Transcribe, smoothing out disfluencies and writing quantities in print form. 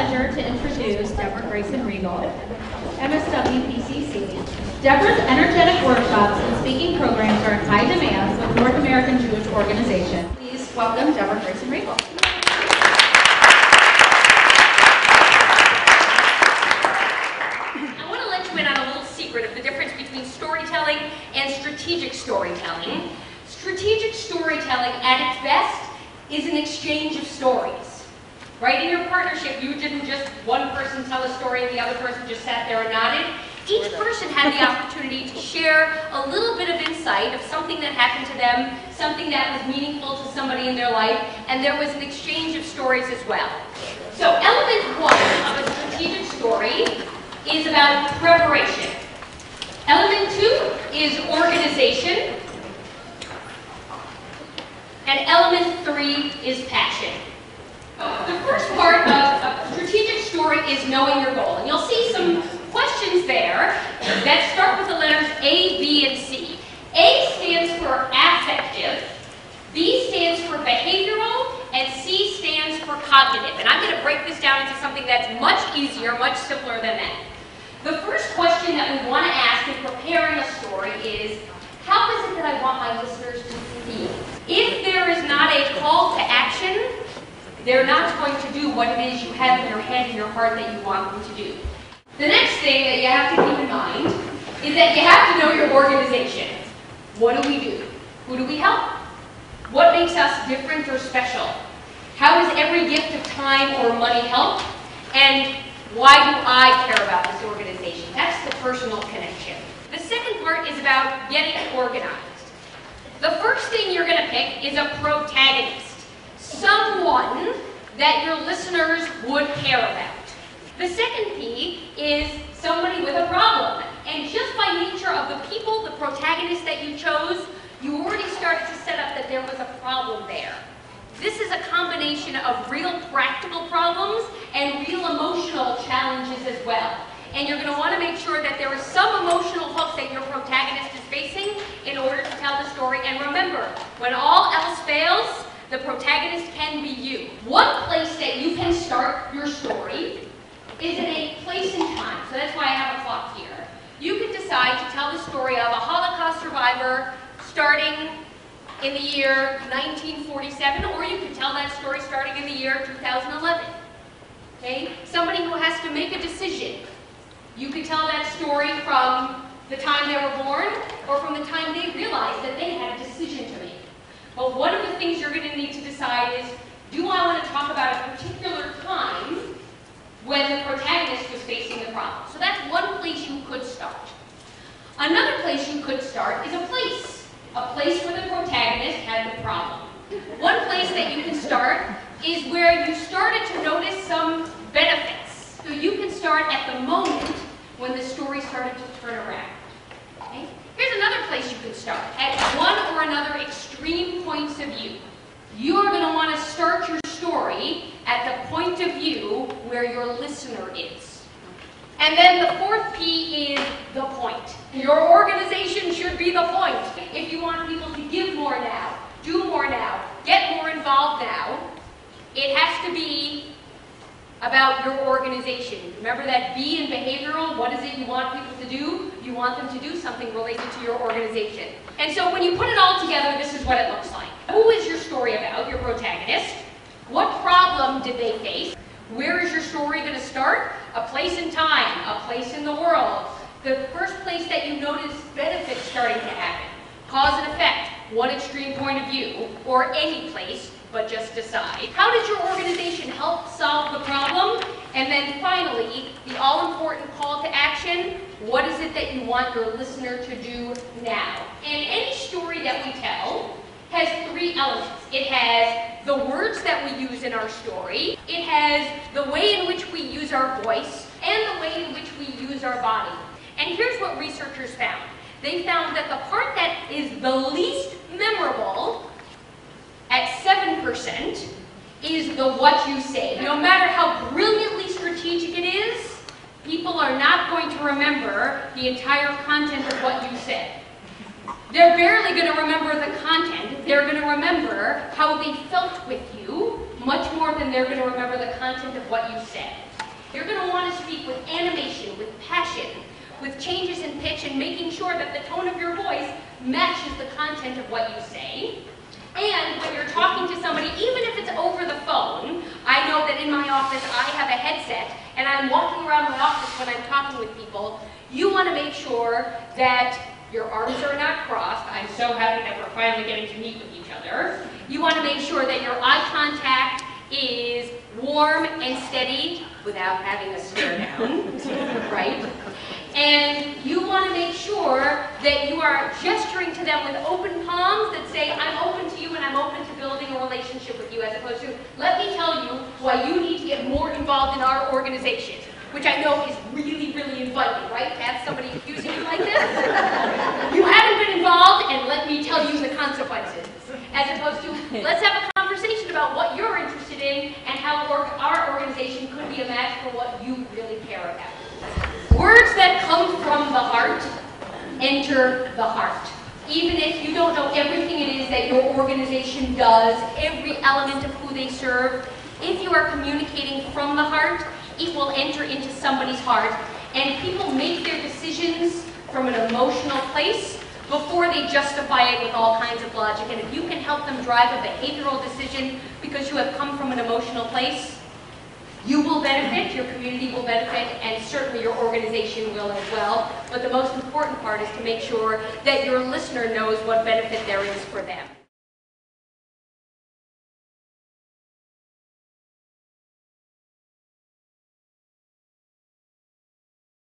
pleasure to introduce Deborah Grayson Riegel, MSW PCC. Deborah's energetic workshops and speaking programs are in high demand with North American Jewish Organization. Please welcome Deborah Grayson Riegel. I want to let you in on a little secret of the difference between storytelling and strategic storytelling. Strategic storytelling, at its best, is an exchange of stories. Right? In your partnership, you didn't just one person tell a story and the other person just sat there and nodded. Each person had the opportunity to share a little bit of insight of something that happened to them, something that was meaningful to somebody in their life, and there was an exchange of stories as well. So element one of a strategic story is about preparation. Element two is organization. And element three is passion. The first part of a strategic story is knowing your goal. And you'll see some questions there that start with the letters A, B, and C. A stands for affective, B stands for behavioral, and C stands for cognitive. And I'm going to break this down into something that's much easier, much simpler than that. The first question that we want to ask in preparing a story is, how is it that I want my listeners to feel? If there is not a call to action, they're not going to do what it is you have in your head and your heart that you want them to do. The next thing that you have to keep in mind is that you have to know your organization. What do we do? Who do we help? What makes us different or special? How does every gift of time or money help? And why do I care about this organization? That's the personal connection. The second part is about getting organized. The first thing you're going to pick is a protagonist, someone that your listeners would care about. The second P is somebody with a problem. And just by nature of the people, the protagonists that you chose, you already started to set up that there was a problem there. This is a combination of real practical problems and real emotional challenges as well. And you're going to want to make sure that there is some emotional hooks that your protagonist is facing in order to tell the story. And remember, when all else fails, the protagonist can be you. One place that you can start your story is in a place and time. So that's why I have a clock here. You can decide to tell the story of a Holocaust survivor starting in the year 1947, or you can tell that story starting in the year 2011. Okay? Somebody who has to make a decision. You could tell that story from the time they were born or from the time they realized that they had a decision to make. But one of the things you're going to need to decide is, do I want to talk about a particular time when the protagonist was facing the problem? So that's one place you could start. Another place you could start is a place where the protagonist had the problem. One place that you can start is where you started to notice some benefits. So you can start at the moment when the story started to turn around. Okay? Here's another place you can start, at one or another extreme points of view. You are going to want to start your story at the point of view where your listener is. And then the fourth P is the point. Your organization should be the point. If you want people to give more now, do more now, get more involved now, it has to be about your organization. Remember that B in behavioral, what is it you want people to do? You want them to do something related to your organization. And so when you put it all together, this is what it looks like. Who is your story about, your protagonist? What problem did they face? Where is your story going to start? A place in time, a place in the world. The first place that you notice benefits starting to happen. Cause and effect, one extreme point of view, or any place, but just decide. How does your organization help solve the problem? And then finally, the all-important call to action, what is it that you want your listener to do now? And any story that we tell has three elements. It has the words that we use in our story, it has the way in which we use our voice, and the way in which we use our body. And here's what researchers found. They found that the part that is the least memorable, at 7%, is the what you say. No matter how brilliantly strategic it is, people are not going to remember the entire content of what you said. They're barely going to remember the content. They're going to remember how they felt with you much more than they're going to remember the content of what you said. You're going to want to speak with animation, with passion, with changes in pitch, and making sure that the tone of your voice matches the content of what you say. And when you're talking to somebody, even if it's over the phone, I know that in my office I have a headset and I'm walking around my office when I'm talking with people. You want to make sure that your arms are not crossed. I'm so happy that we're finally getting to meet with each other. You want to make sure that your eye contact is warm and steady without having a stare down, right? And you want to make sure that you are gesturing to them with open palms that say, I'm open to you and I'm open to building a relationship with you, as opposed to, let me tell you why you need to get more involved in our organization, which I know is really, really inviting, right? To have somebody accusing you like this. You haven't been involved, and let me tell you the consequences. As opposed to, let's have a conversation about what you're interested in and how our organization could be a match for what you really care about. Words that come from the heart enter the heart. Even if you don't know everything it is that your organization does, every element of who they serve, if you are communicating from the heart, it will enter into somebody's heart. And people make their decisions from an emotional place before they justify it with all kinds of logic. And if you can help them drive a behavioral decision because you have come from an emotional place, you will benefit, your community will benefit, and certainly your organization will as well. But the most important part is to make sure that your listener knows what benefit there is for them.